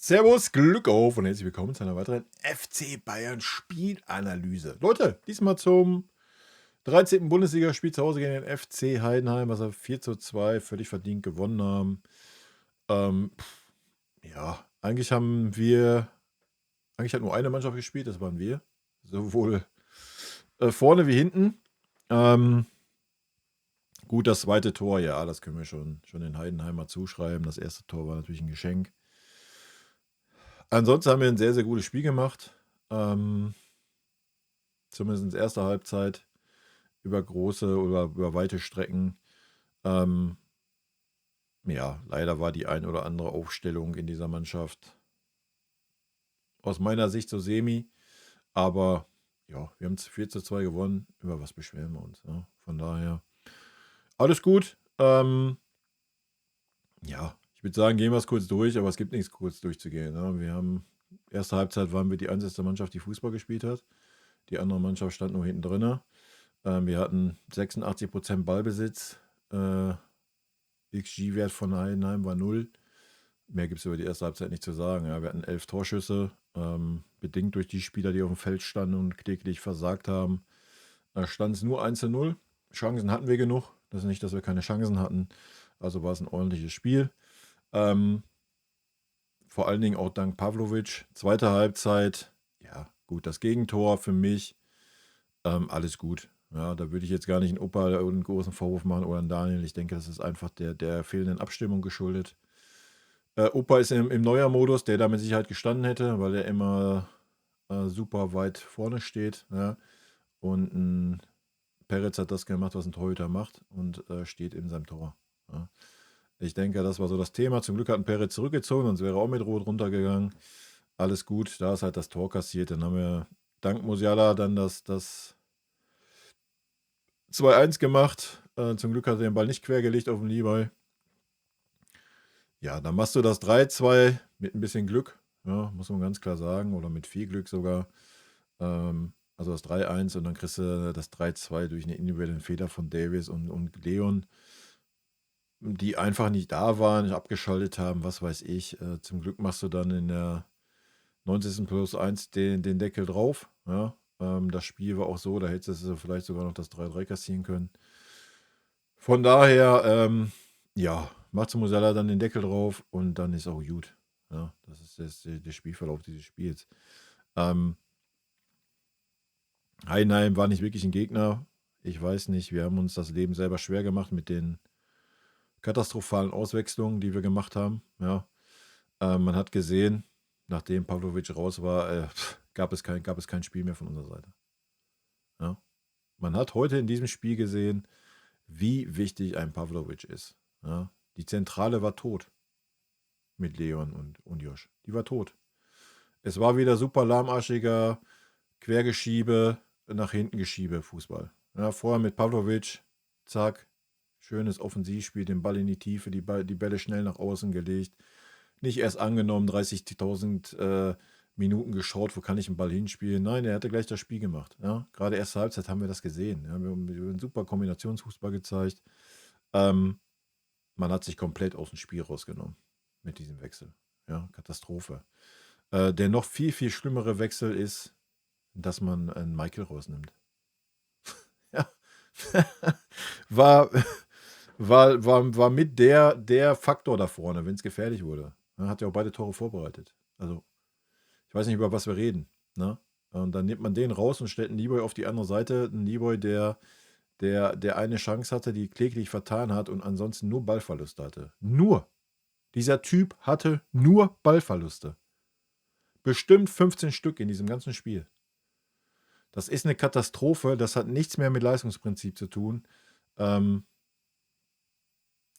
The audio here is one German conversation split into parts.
Servus, Glück auf und herzlich willkommen zu einer weiteren FC Bayern Spielanalyse. Leute, diesmal zum 13. Bundesligaspiel zu Hause gegen den FC Heidenheim, was wir 4:2 völlig verdient gewonnen haben. Ähm, ja, eigentlich hat nur eine Mannschaft gespielt, das waren wir. Sowohl vorne wie hinten. Gut, das zweite Tor, ja, das können wir schon den Heidenheimer zuschreiben. Das erste Tor war natürlich ein Geschenk. Ansonsten haben wir ein sehr, sehr gutes Spiel gemacht. Zumindest in der ersten Halbzeit über große oder über weite Strecken. Ja, leider war die ein oder andere Aufstellung in dieser Mannschaft aus meiner Sicht so semi. Aber ja, wir haben 4:2 gewonnen. Über was beschweren wir uns? Ja? Von daher alles gut. Ja, ich würde sagen, gehen wir es kurz durch, aber es gibt nichts kurz durchzugehen. Ne? Erste Halbzeit waren wir die einzige Mannschaft, die Fußball gespielt hat. Die andere Mannschaft stand nur hinten drin. Wir hatten 86% Ballbesitz. XG-Wert von Heidenheim war 0. Mehr gibt es über die erste Halbzeit nicht zu sagen. Ja, wir hatten 11 Torschüsse, bedingt durch die Spieler, die auf dem Feld standen und kläglich versagt haben. Da stand es nur 1:0. Chancen hatten wir genug. Das ist nicht, dass wir keine Chancen hatten. Also war es ein ordentliches Spiel. Vor allen Dingen auch dank Pavlovic. Zweite Halbzeit, ja, gut, das Gegentor für mich. Alles gut. Ja, da würde ich jetzt gar nicht einen Opa einen großen Vorwurf machen oder einen Daniel. Ich denke, das ist einfach der fehlenden Abstimmung geschuldet. Opa ist im Neuer-Modus, der da mit Sicherheit gestanden hätte, weil er immer super weit vorne steht. Ja? Und ein Peretz hat das gemacht, was ein Torhüter macht und steht in seinem Tor. Ja? Ich denke, das war so das Thema. Zum Glück hat ein Peretz zurückgezogen, sonst wäre er auch mit Rot runtergegangen. Alles gut, da ist halt das Tor kassiert. Dann haben wir dank Musiala dann das 2:1 gemacht. Zum Glück hat er den Ball nicht quergelegt auf den Levi. Ja, dann machst du das 3:2 mit ein bisschen Glück, ja, muss man ganz klar sagen, oder mit viel Glück sogar. Also das 3:1 und dann kriegst du das 3:2 durch einen individuellen Fehler von Davis und Leon, die einfach nicht da waren, nicht abgeschaltet haben, was weiß ich. Zum Glück machst du dann in der 90. plus 1 den Deckel drauf. Ja. Das Spiel war auch so, da hättest du vielleicht sogar noch das 3:3 kassieren können. Von daher, ja, macht Musiala dann den Deckel drauf und dann ist auch gut. Ja, das ist der Spielverlauf dieses Spiels. Heidenheim war nicht wirklich ein Gegner. Ich weiß nicht, wir haben uns das Leben selber schwer gemacht mit den katastrophalen Auswechslungen, die wir gemacht haben. Ja, man hat gesehen, nachdem Pavlovic raus war, gab es kein Spiel mehr von unserer Seite. Ja. Man hat heute in diesem Spiel gesehen, wie wichtig ein Pavlovic ist. Ja. Die Zentrale war tot mit Leon und Josh. Die war tot. Es war wieder super lahmarschiger Quergeschiebe, nach hinten Geschiebe Fußball. Ja, vorher mit Pavlovic, zack, schönes Offensivspiel, den Ball in die Tiefe, die Bälle schnell nach außen gelegt. Nicht erst angenommen, 30.000 Minuten geschaut, wo kann ich den Ball hinspielen. Nein, er hatte gleich das Spiel gemacht. Ja. Gerade erste Halbzeit haben wir das gesehen. Ja. Wir haben einen super Kombinationsfußball gezeigt. Man hat sich komplett aus dem Spiel rausgenommen mit diesem Wechsel. Ja, Katastrophe. Der noch viel, viel schlimmere Wechsel ist, dass man einen Michael rausnimmt. Ja. war, war mit der Faktor da vorne, wenn es gefährlich wurde. Er hat ja auch beide Tore vorbereitet. Also, ich weiß nicht, über was wir reden. Ne? Und dann nimmt man den raus und stellt einen Leroy auf die andere Seite. Ein Leroy, der eine Chance hatte, die kläglich vertan hat und ansonsten nur Ballverluste hatte. Nur. Dieser Typ hatte nur Ballverluste. Bestimmt 15 Stück in diesem ganzen Spiel. Das ist eine Katastrophe. Das hat nichts mehr mit Leistungsprinzip zu tun. Könnte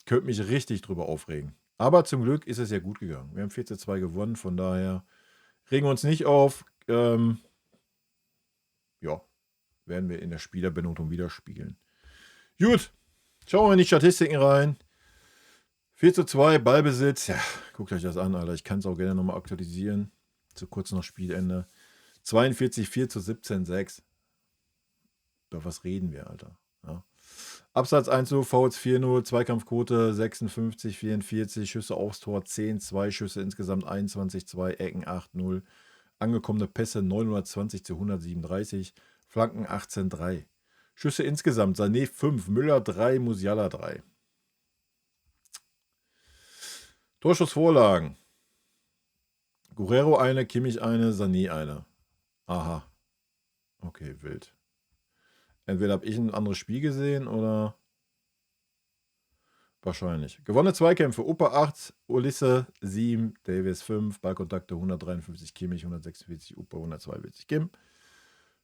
mich richtig drüber aufregen. Aber zum Glück ist es ja gut gegangen. Wir haben 4:2 gewonnen. Von daher regen wir uns nicht auf. Ja, werden wir in der Spielerbenotung widerspiegeln. Gut, schauen wir in die Statistiken rein. 4:2 Ballbesitz. Ja, guckt euch das an, Alter. Ich kann es auch gerne nochmal aktualisieren. Zu kurz nach Spielende. 42,4 zu 17,6. Über was reden wir, Alter? Ja. Absatz 1-0, Fouls 4-0, Zweikampfquote 56-44, Schüsse aufs Tor 10, 2 Schüsse insgesamt 21, 2 Ecken 8-0, angekommene Pässe 920-137, Flanken 18-3. Schüsse insgesamt, Sané 5, Müller 3, Musiala 3. Torschussvorlagen. Guerrero eine, Kimmich eine, Sané eine. Aha. Okay, wild. Entweder habe ich ein anderes Spiel gesehen oder... Wahrscheinlich. Gewonnene Zweikämpfe. Upa 8, Ulisse 7, Davis 5, Ballkontakte 153, Kimmich 146, Upa 142, Kim.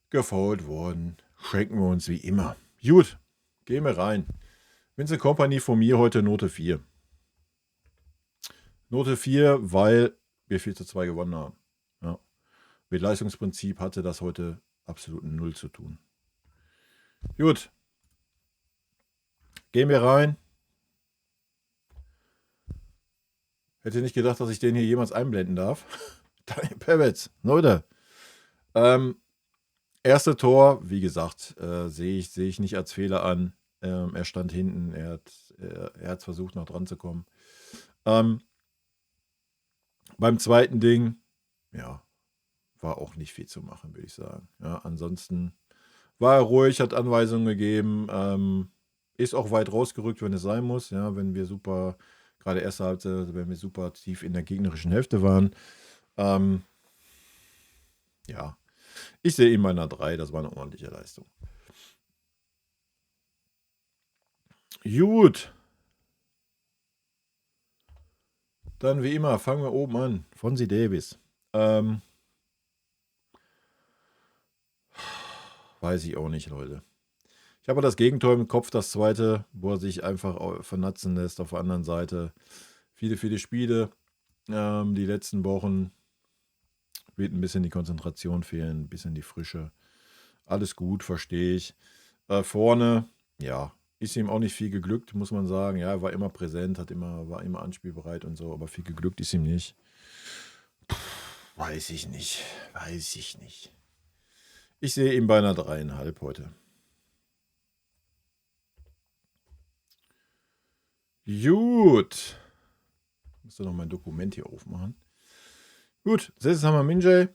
Gefoult worden. Schenken wir uns wie immer. Gut, gehen wir rein. Vincent Kompany von mir heute Note 4. Note 4, weil wir 4:2 gewonnen haben. Ja. Mit Leistungsprinzip hatte das heute absolut 0 zu tun. Gut. Gehen wir rein. Hätte nicht gedacht, dass ich den hier jemals einblenden darf. Daniel Peretz, Leute. Erste Tor, wie gesagt, sehe ich nicht als Fehler an. Er stand hinten, er hat versucht, noch dran zu kommen. Beim zweiten Ding, ja, war auch nicht viel zu machen, würde ich sagen. Ja, ansonsten war er ruhig, hat Anweisungen gegeben, ist auch weit rausgerückt, wenn es sein muss. Ja, wenn wir super, gerade erste Halbzeit, wenn wir super tief in der gegnerischen Hälfte waren. Ja, ich sehe ihn bei einer 3, das war eine ordentliche Leistung. Gut. Dann wie immer, fangen wir oben an. Fonzie Davis. Weiß ich auch nicht, Leute. Ich habe das Gegentor im Kopf, das zweite, wo er sich einfach vernatzen lässt. Auf der anderen Seite viele, viele Spiele. Die letzten Wochen wird ein bisschen die Konzentration fehlen, ein bisschen die Frische. Alles gut, verstehe ich. Vorne, ja, ist ihm auch nicht viel geglückt, muss man sagen. Ja, er war immer präsent, war immer anspielbereit und so, aber viel geglückt ist ihm nicht. Weiß ich nicht. Ich sehe ihn bei einer 3,5 heute. Gut. Ich muss noch mein Dokument hier aufmachen. Gut, als nächstes haben wir Min-Jae.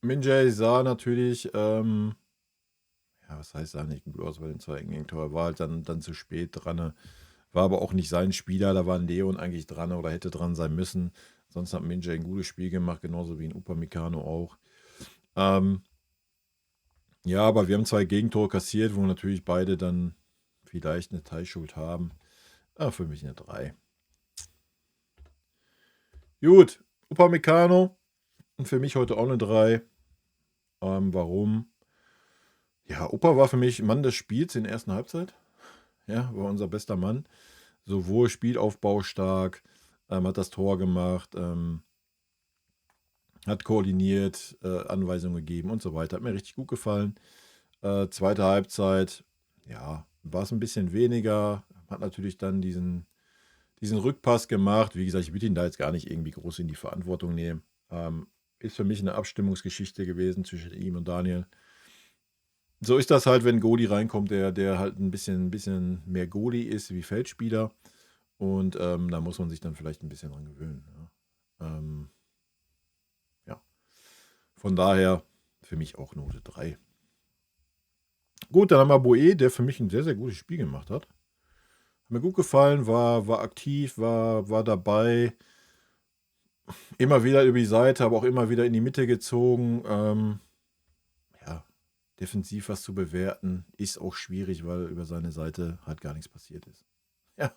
Min-Jae sah natürlich, was heißt, sah nicht gut aus bei den zwei Gegentor. War halt dann zu spät dran. War aber auch nicht sein Spieler, da war ein Leon eigentlich dran oder hätte dran sein müssen. Sonst hat Min-Jae ein gutes Spiel gemacht, genauso wie ein Upamecano auch. Ja, aber wir haben 2 Gegentore kassiert, wo natürlich beide dann vielleicht eine Teilschuld haben. Für mich eine 3. Gut, Upamecano. Und für mich heute auch eine 3. Warum? Ja, Upa war für mich Mann des Spiels in der ersten Halbzeit. Ja, war unser bester Mann. Sowohl Spielaufbau stark, hat das Tor gemacht, hat koordiniert, Anweisungen gegeben und so weiter. Hat mir richtig gut gefallen. Zweite Halbzeit, ja, war es ein bisschen weniger. Hat natürlich dann diesen Rückpass gemacht. Wie gesagt, ich würde ihn da jetzt gar nicht irgendwie groß in die Verantwortung nehmen. Ist für mich eine Abstimmungsgeschichte gewesen zwischen ihm und Daniel. So ist das halt, wenn Goli reinkommt, der halt ein bisschen mehr Goli ist wie Feldspieler. Und da muss man sich dann vielleicht ein bisschen dran gewöhnen. Ja. Ja. Von daher für mich auch Note 3. Gut, dann haben wir Boe, der für mich ein sehr, sehr gutes Spiel gemacht hat. Hat mir gut gefallen, war aktiv, war dabei. Immer wieder über die Seite, aber auch immer wieder in die Mitte gezogen. Ja, defensiv was zu bewerten, ist auch schwierig, weil über seine Seite halt gar nichts passiert ist. Ja.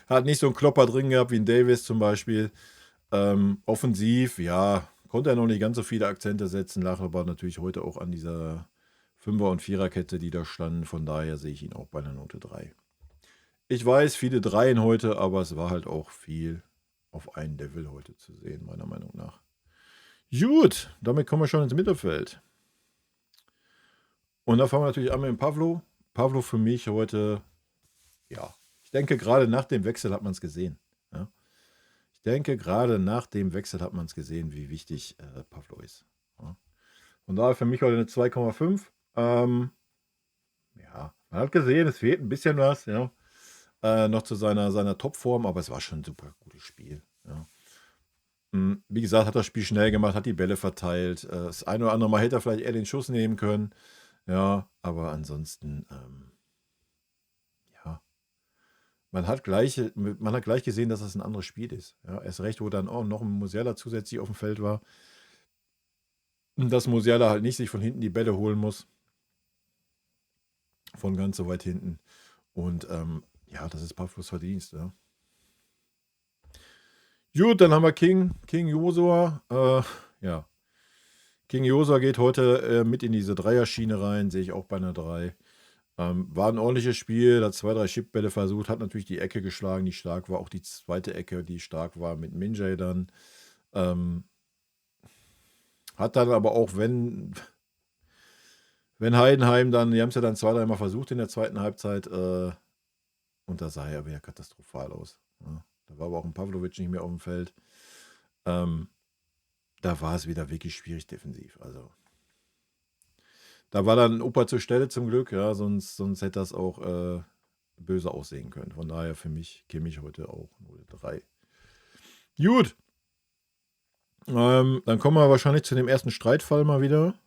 Hat nicht so einen Klopper drin gehabt wie ein Davis zum Beispiel. Offensiv, ja, konnte er noch nicht ganz so viele Akzente setzen, lag aber natürlich heute auch an dieser 5er- und 4er-Kette, die da standen. Von daher sehe ich ihn auch bei einer Note 3. Ich weiß, viele Dreien heute, aber es war halt auch viel auf ein Level heute zu sehen, meiner Meinung nach. Gut, damit kommen wir schon ins Mittelfeld. Und da fangen wir natürlich an mit dem Pavlo. Pavlo für mich heute, ja, ich denke, gerade nach dem Wechsel hat man es gesehen. Ja. Ich denke, gerade nach dem Wechsel hat man es gesehen, wie wichtig Pavlo ist. Ja. Von daher für mich heute eine 2,5. Ja, Man hat gesehen, es fehlt ein bisschen was, ja, noch zu seiner Topform, aber es war schon 'n super gutes Spiel, ja. Wie gesagt, hat das Spiel schnell gemacht, hat die Bälle verteilt. Das eine oder andere Mal hätte er vielleicht eher den Schuss nehmen können, ja, aber ansonsten, ja, man hat gleich gesehen, dass das 'n anderes Spiel ist, ja. Erst recht, wo dann auch noch 'n Musiala zusätzlich aufm Feld war. Dass Musiala halt nicht sich von hinten die Bälle holen muss. Von ganz so weit hinten. Und ja, das ist Pavlos Verdienst, ja. Gut, dann haben wir King Josua. Ja. King Josua geht heute mit in diese Dreierschiene rein, sehe ich auch bei einer 3. War ein ordentliches Spiel, hat 2, 3 Chipbälle versucht, hat natürlich die Ecke geschlagen, die stark war. Auch die zweite Ecke, die stark war mit Minjay dann. Hat dann aber auch, wenn Heidenheim dann, die haben es ja dann 2, 3 Mal versucht in der zweiten Halbzeit, und da sah er wieder katastrophal aus. Ja. Da war aber auch ein Pavlovic nicht mehr auf dem Feld. Da war es wieder wirklich schwierig defensiv. Also da war dann Opa zur Stelle zum Glück, ja, sonst hätte das auch böse aussehen können. Von daher für mich Kimmich heute auch 0-3. Gut. Dann kommen wir wahrscheinlich zu dem ersten Streitfall mal wieder.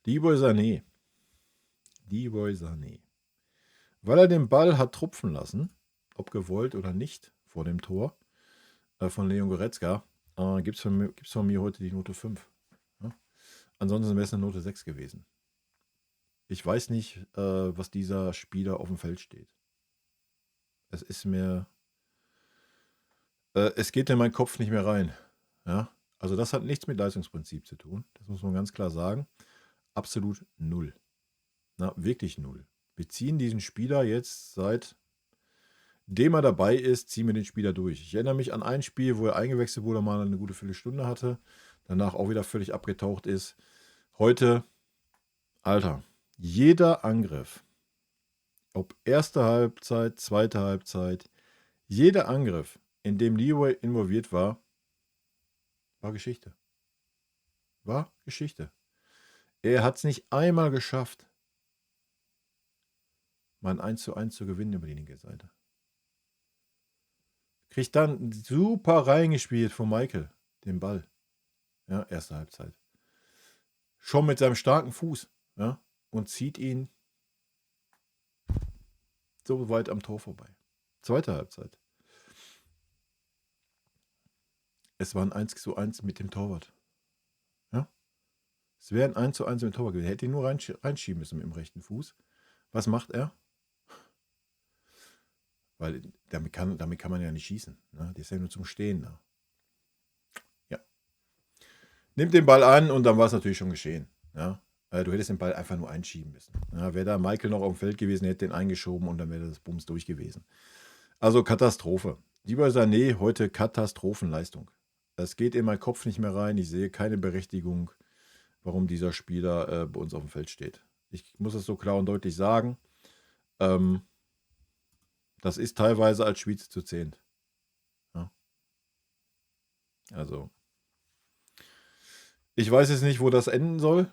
Leroy Sané. Weil er den Ball hat tropfen lassen, ob gewollt oder nicht, vor dem Tor von Leon Goretzka, gibt es von mir heute die Note 5. Ja? Ansonsten wäre es eine Note 6 gewesen. Ich weiß nicht, was dieser Spieler auf dem Feld steht. Es ist mir... es geht in meinen Kopf nicht mehr rein. Ja? Also das hat nichts mit Leistungsprinzip zu tun. Das muss man ganz klar sagen. Absolut null. Na, wirklich null. Wir ziehen diesen Spieler jetzt seitdem er dabei ist, ziehen wir den Spieler durch. Ich erinnere mich an ein Spiel, wo er eingewechselt wurde, mal eine gute Viertelstunde hatte, danach auch wieder völlig abgetaucht ist. Heute, Alter, jeder Angriff, ob erste Halbzeit, zweite Halbzeit, jeder Angriff, in dem Leroy involviert war, war Geschichte. War Geschichte. Er hat es nicht einmal geschafft, mal ein 1:1 zu gewinnen über die linke Seite. Kriegt dann super reingespielt von Michael, den Ball. Ja, erste Halbzeit. Schon mit seinem starken Fuß, ja, und zieht ihn so weit am Tor vorbei. Zweite Halbzeit. Es war ein 1:1 mit dem Torwart. Ja? Es wäre ein 1:1 mit dem Torwart gewesen. Er hätte ihn nur reinschieben müssen mit dem rechten Fuß. Was macht er? Weil damit kann man ja nicht schießen. Ne? Der ist ja nur zum Stehen da. Ja. Nimmt den Ball an und dann war es natürlich schon geschehen. Ja? Du hättest den Ball einfach nur einschieben müssen. Ja, wäre da Michael noch auf dem Feld gewesen, hätte den eingeschoben und dann wäre das Bums durch gewesen. Also Katastrophe. Leroy Sané, heute Katastrophenleistung. Es geht in meinen Kopf nicht mehr rein. Ich sehe keine Berechtigung, warum dieser Spieler bei uns auf dem Feld steht. Ich muss es so klar und deutlich sagen. Das ist teilweise als Schwyz zu 10. Ja. Also, ich weiß jetzt nicht, wo das enden soll.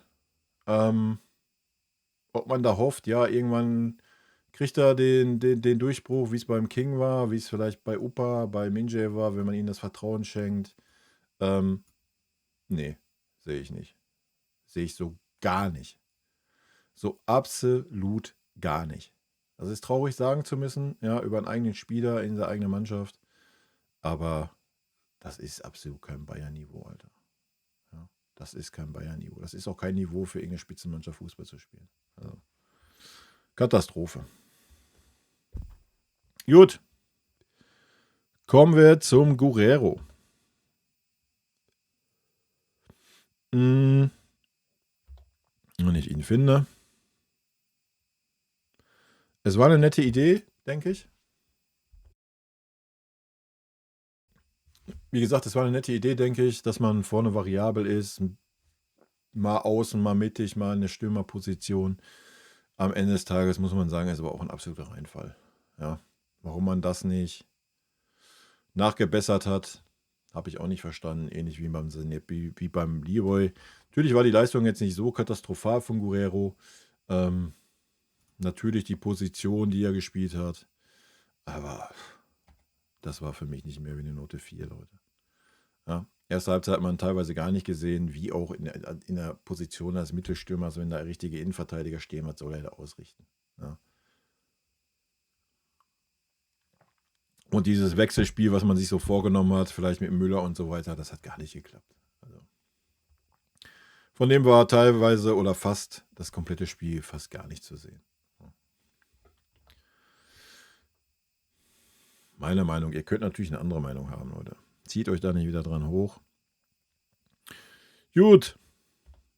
Ob man da hofft, ja, irgendwann kriegt er den Durchbruch, wie es beim King war, wie es vielleicht bei Opa, bei Minjay war, wenn man ihnen das Vertrauen schenkt. Nee, sehe ich nicht. Sehe ich so gar nicht. So absolut gar nicht. Das ist traurig sagen zu müssen, ja, über einen eigenen Spieler in der eigenen Mannschaft. Aber das ist absolut kein Bayern-Niveau, Alter. Ja, das ist kein Bayern-Niveau. Das ist auch kein Niveau für irgendeine Spitzenmannschaft Fußball zu spielen. Also, Katastrophe. Gut. Kommen wir zum Guerrero. Wenn ich ihn finde. Es war eine nette Idee, denke ich. Wie gesagt, es war eine nette Idee, denke ich, dass man vorne variabel ist. Mal außen, mal mittig, mal eine Stürmerposition. Am Ende des Tages muss man sagen, es war auch ein absoluter Reinfall. Ja, warum man das nicht nachgebessert hat, Habe ich auch nicht verstanden, ähnlich wie beim Leroy. Natürlich war die Leistung jetzt nicht so katastrophal von Guerrero. Ähm, natürlich die Position, die er gespielt hat. Aber das war für mich nicht mehr wie eine Note 4, Leute. Ja. Erste Halbzeit hat man teilweise gar nicht gesehen, wie auch in der Position als Mittelstürmer, wenn da richtige Innenverteidiger stehen, was soll er da ausrichten? Ja. Und dieses Wechselspiel, was man sich so vorgenommen hat, vielleicht mit Müller und so weiter, das hat gar nicht geklappt. Also von dem war teilweise oder fast das komplette Spiel fast gar nicht zu sehen. Meine Meinung, ihr könnt natürlich eine andere Meinung haben, Leute. Zieht euch da nicht wieder dran hoch. Gut,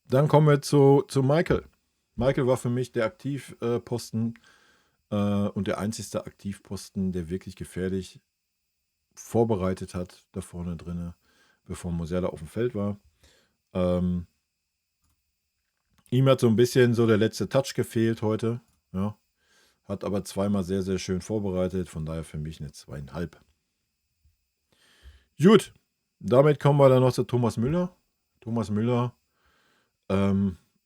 dann kommen wir zu Michael. Michael war für mich der Aktivposten und der einzigste Aktivposten, der wirklich gefährlich vorbereitet hat, da vorne drinne, bevor Musiala auf dem Feld war. Ihm hat so ein bisschen so der letzte Touch gefehlt heute. Ja. Hat aber zweimal sehr, sehr schön vorbereitet. Von daher für mich eine 2,5. Gut, damit kommen wir dann noch zu Thomas Müller. Thomas Müller,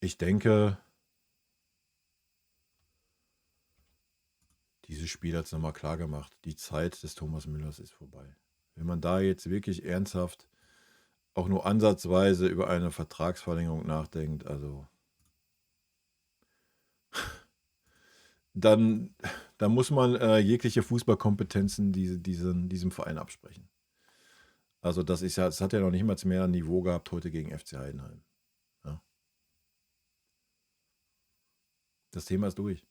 ich denke, dieses Spiel hat es nochmal klar gemacht. Die Zeit des Thomas Müllers ist vorbei. Wenn man da jetzt wirklich ernsthaft auch nur ansatzweise über eine Vertragsverlängerung nachdenkt, also dann muss man jegliche Fußballkompetenzen diesem Verein absprechen. Also das hat ja noch nicht mal mehr Niveau gehabt heute gegen FC Heidenheim. Ja. Das Thema ist durch.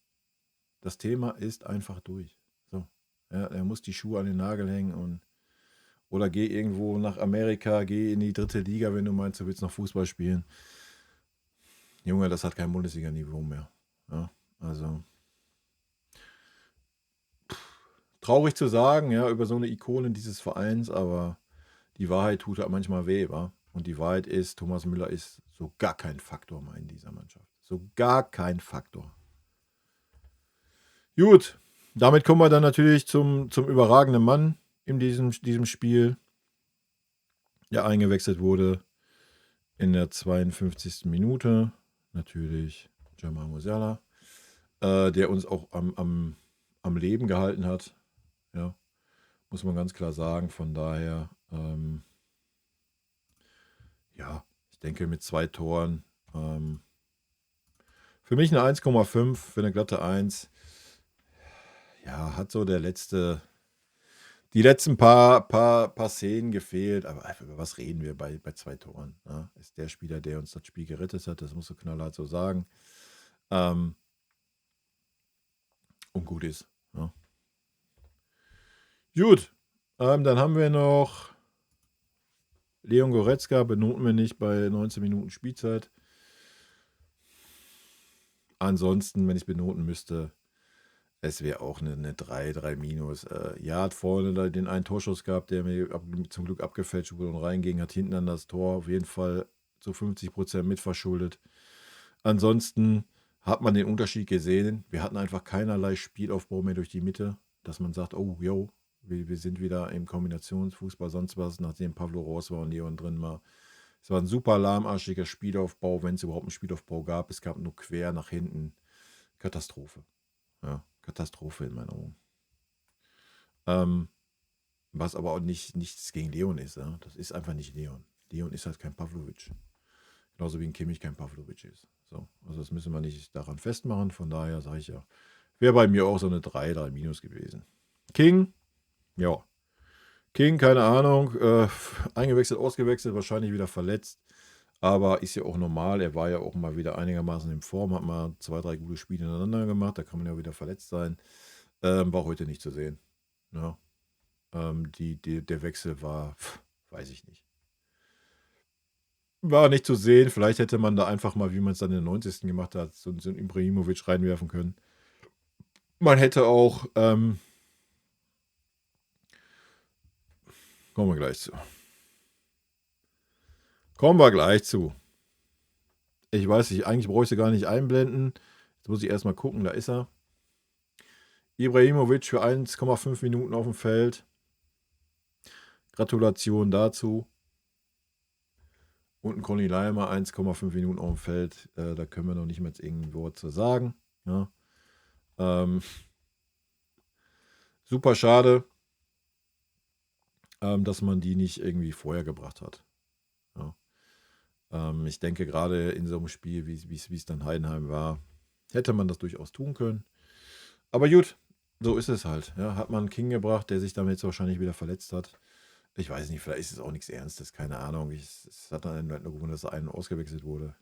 Das Thema ist einfach durch. So. Ja, er muss die Schuhe an den Nagel hängen oder geh irgendwo nach Amerika, geh in die 3. Liga, wenn du meinst, du willst noch Fußball spielen. Junge, das hat kein Bundesliga-Niveau mehr. Ja, also traurig zu sagen, ja, über so eine Ikone dieses Vereins, aber die Wahrheit tut halt manchmal weh, wa? Und die Wahrheit ist, Thomas Müller ist so gar kein Faktor mehr in dieser Mannschaft. So gar kein Faktor. Gut, damit kommen wir dann natürlich zum überragenden Mann in diesem Spiel, der eingewechselt wurde in der 52. Minute. Natürlich Jamal Musiala, der uns auch am Leben gehalten hat. Ja, muss man ganz klar sagen. Von daher, ja, ich denke mit 2 Toren. Für mich eine 1,5, für eine glatte 1. Ja, hat so die letzten paar Szenen gefehlt, aber über was reden wir bei 2 Toren? Ja? Ist der Spieler, der uns das Spiel gerettet hat, das musst du knallhart so sagen. Und gut ist. Ja. Gut, dann haben wir noch Leon Goretzka, benoten wir nicht bei 19 Minuten Spielzeit. Ansonsten, wenn ich benoten müsste, es wäre auch eine 3 minus. Ja, hat vorne da den einen Torschuss gehabt, der mir zum Glück abgefälscht wurde und reinging, hat hinten an das Tor auf jeden Fall zu 50% mitverschuldet. Ansonsten hat man den Unterschied gesehen. Wir hatten einfach keinerlei Spielaufbau mehr durch die Mitte, dass man sagt, oh, yo, wir sind wieder im Kombinationsfußball, sonst was, nachdem Pavlo raus war und Leon drin war. Es war ein super lahmarschiger Spielaufbau, wenn es überhaupt einen Spielaufbau gab. Es gab nur quer nach hinten. Katastrophe. Ja, Katastrophe in meinen Augen. Was aber auch nichts gegen Leon ist. Ja? Das ist einfach nicht Leon. Leon ist halt kein Pavlovic. Genauso wie ein Kimmich kein Pavlovic ist. So, also das müssen wir nicht daran festmachen. Von daher sage ich ja, wäre bei mir auch so eine 3 minus gewesen. King, ja. King, keine Ahnung. Eingewechselt, ausgewechselt, wahrscheinlich wieder verletzt. Aber ist ja auch normal. Er war ja auch mal wieder einigermaßen in Form, hat mal 2, 3 gute Spiele ineinander gemacht. Da kann man ja wieder verletzt sein. War heute nicht zu sehen. Ja. Der Wechsel war, weiß ich nicht. War nicht zu sehen. Vielleicht hätte man da einfach mal, wie man es dann in der 90. gemacht hat, so einen Ibrahimovic reinwerfen können. Man hätte auch, kommen wir gleich zu. Ich weiß nicht, eigentlich brauche ich sie gar nicht einblenden. Jetzt muss ich erstmal gucken, da ist er. Ibrahimovic für 1,5 Minuten auf dem Feld. Gratulation dazu. Und ein Conny Leimer, 1,5 Minuten auf dem Feld. Da können wir noch nicht mal irgendein Wort zu sagen. Ja. Super schade, dass man die nicht irgendwie vorher gebracht hat. Ja. Ich denke, gerade in so einem Spiel, wie es dann Heidenheim war, hätte man das durchaus tun können. Aber gut, so ist es halt. Ja. Hat man einen King gebracht, der sich damit jetzt wahrscheinlich wieder verletzt hat. Ich weiß nicht, vielleicht ist es auch nichts Ernstes, keine Ahnung. Es hat dann nur gewundert, dass einer ausgewechselt wurde.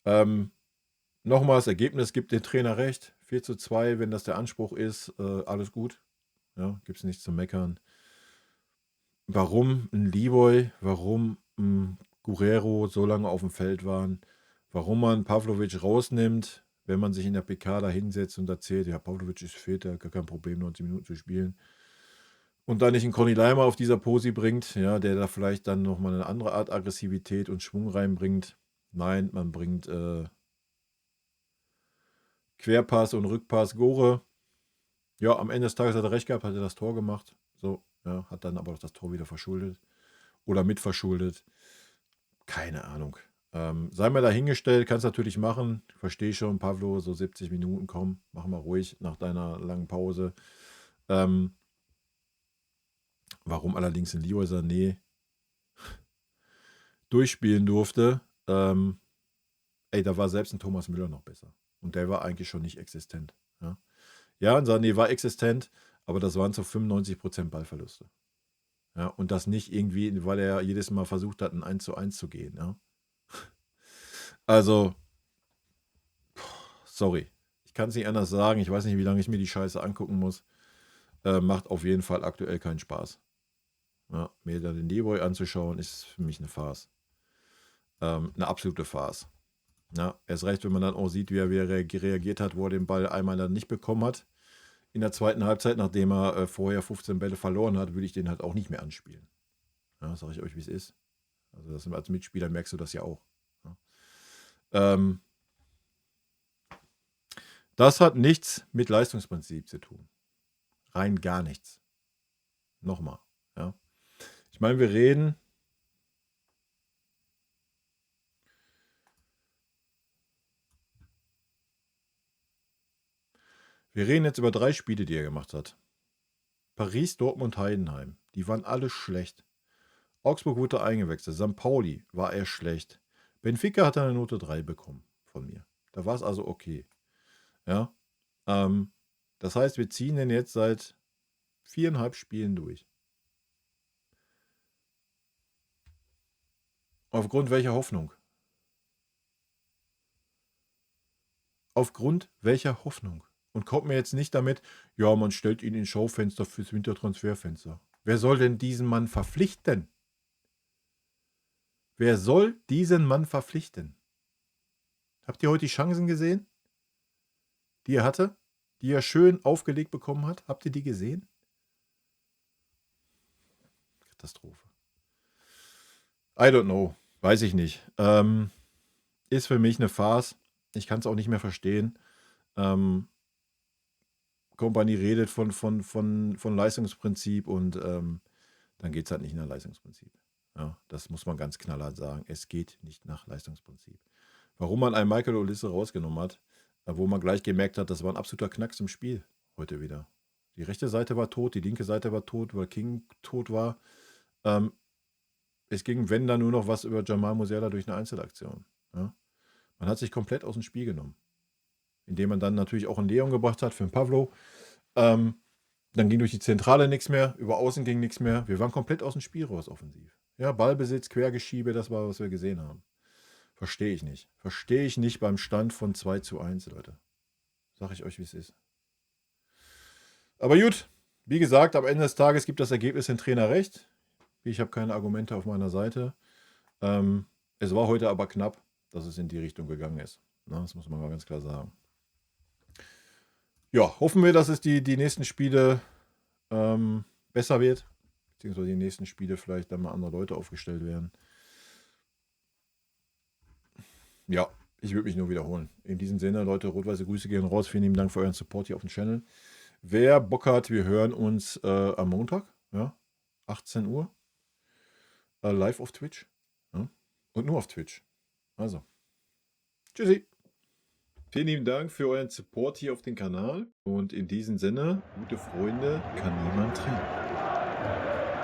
Nochmal, das Ergebnis gibt dem Trainer recht. 4:2, wenn das der Anspruch ist, alles gut. Ja, gibt es nichts zu meckern. Warum ein Levoy, warum ein Guerrero so lange auf dem Feld waren, warum man Pavlovic rausnimmt, wenn man sich in der PK da hinsetzt und erzählt, ja, Pavlovic ist fit, der hat gar kein Problem, 90 Minuten zu spielen. Und dann nicht einen Conny Leimer auf dieser Posi bringt, ja, der da vielleicht dann nochmal eine andere Art Aggressivität und Schwung reinbringt. Nein, man bringt Querpass und Rückpass Gore. Ja, am Ende des Tages hat er recht gehabt, hat er das Tor gemacht. So, ja, hat dann aber auch das Tor wieder verschuldet. Oder mitverschuldet. Keine Ahnung. Sei mal dahingestellt, kannst natürlich machen. Verstehe schon, Pavlo, so 70 Minuten, komm, mach mal ruhig nach deiner langen Pause. Warum allerdings in Leroy Sané durchspielen durfte, da war selbst ein Thomas Müller noch besser. Und der war eigentlich schon nicht existent. Ja, und Sané war existent, aber das waren zu 95% Ballverluste. Ja, und das nicht irgendwie, weil er jedes Mal versucht hat, ein 1:1 zu gehen. Ja. Also, sorry. Ich kann es nicht anders sagen. Ich weiß nicht, wie lange ich mir die Scheiße angucken muss. Macht auf jeden Fall aktuell keinen Spaß. Ja, mir da den Leroy anzuschauen, ist für mich eine Farce. Eine absolute Farce. Ja, erst recht, wenn man dann auch sieht, wie er reagiert hat, wo er den Ball einmal dann nicht bekommen hat. In der zweiten Halbzeit, nachdem er vorher 15 Bälle verloren hat, würde ich den halt auch nicht mehr anspielen. Ja, sage ich euch, wie es ist. Also das, als Mitspieler merkst du das ja auch. Ja. Das hat nichts mit Leistungsprinzip zu tun. Rein gar nichts. Nochmal. Ja. Ich meine, wir reden jetzt über 3 Spiele, die er gemacht hat. Paris, Dortmund, Heidenheim. Die waren alle schlecht. Augsburg wurde eingewechselt. St. Pauli war er schlecht. Benfica hat eine Note 3 bekommen von mir. Da war es also okay. Ja. Das heißt, wir ziehen den jetzt seit 4,5 Spielen durch. Aufgrund welcher Hoffnung? Aufgrund welcher Hoffnung? Und kommt mir jetzt nicht damit, ja, man stellt ihn ins Schaufenster fürs Wintertransferfenster. Wer soll denn diesen Mann verpflichten? Wer soll diesen Mann verpflichten? Habt ihr heute die Chancen gesehen, die er hatte? Die er schön aufgelegt bekommen hat? Habt ihr die gesehen? Katastrophe. I don't know. Weiß ich nicht. Ist für mich eine Farce. Ich kann es auch nicht mehr verstehen. Kompanie redet von Leistungsprinzip und dann geht es halt nicht nach Leistungsprinzip. Ja, das muss man ganz knallhart sagen. Es geht nicht nach Leistungsprinzip. Warum man einen Michael Olisse rausgenommen hat, wo man gleich gemerkt hat, das war ein absoluter Knacks im Spiel heute wieder. Die rechte Seite war tot, die linke Seite war tot, weil King tot war. Es ging, wenn dann, nur noch was über Jamal Musiala durch eine Einzelaktion. Ja? Man hat sich komplett aus dem Spiel genommen. Indem man dann natürlich auch einen Leon gebracht hat für den Pavlo. Dann ging durch die Zentrale nichts mehr, über außen ging nichts mehr. Wir waren komplett aus dem Spiel raus offensiv. Ja, Ballbesitz, Quergeschiebe, das war, was wir gesehen haben. Verstehe ich nicht. Verstehe ich nicht beim Stand von 2:1, Leute. Sag ich euch, wie es ist. Aber gut, wie gesagt, am Ende des Tages gibt das Ergebnis den Trainer recht. Ich habe keine Argumente auf meiner Seite. Es war heute aber knapp, dass es in die Richtung gegangen ist. Na, das muss man mal ganz klar sagen. Ja, hoffen wir, dass es die nächsten Spiele besser wird. Beziehungsweise die nächsten Spiele vielleicht dann mal andere Leute aufgestellt werden. Ja, ich würde mich nur wiederholen. In diesem Sinne, Leute, rot-weiße Grüße gehen raus. Vielen lieben Dank für euren Support hier auf dem Channel. Wer Bock hat, wir hören uns am Montag, ja, 18 Uhr. live auf Twitch. Ja? Und nur auf Twitch. Also, tschüssi. Vielen lieben Dank für euren Support hier auf dem Kanal. Und in diesem Sinne, gute Freunde kann niemand trennen.